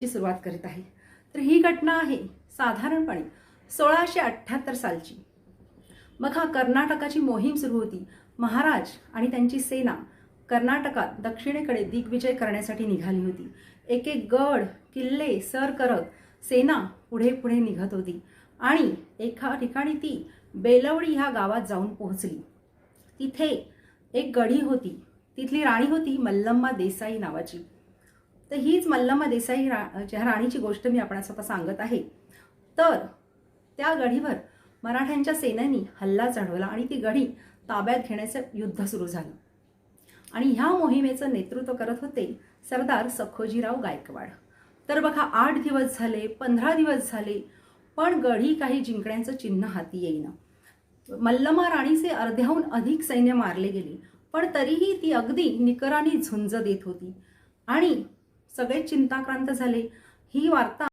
ची सुरुवात करीत आहे। तर ही घटना आहे साधारणपणे 1678 सालची। मग कर्नाटकाची मोहीम सुरू होती। महाराज आणि त्यांची सेना कर्नाटकात दक्षिणेकडे दिग्विजय करण्यासाठी निघाली होती। एक एक गड किल्ले सर करत सेना पुढे पुढे निघत होती आणि एका ठिकाणी ती बेलवडी ह्या गावात जाऊन पोहोचली। तिथे एक गढी होती, तिथली राणी होती मल्लम्मा देसाई नावाची। तर हीच मल्लम्मा देसाई राणीची गोष्ट मी आपणास आता सांगत आहे। तर त्या गढीवर मराठ्यांच्या सेनेनी हल्ला चढवला आणि ती गढी ताब्यात घेण्याचं युद्ध सुरू झालं आणि ह्या मोहिमेचं नेतृत्व करत होते सरदार सखोजीराव गायकवाड। तर बघा 8 दिवस झाले, 15 दिवस झाले, पण गढी काही जिंकण्याचं चिन्ह हाती येईना। मल्लम्मा राणीचे अर्ध्याहून अधिक सैन्य मारले गेले, पण तरीही ती अगदी निकराने झुंज देत होती आणि सगळे चिंताक्रांत झाले। ही वार्ता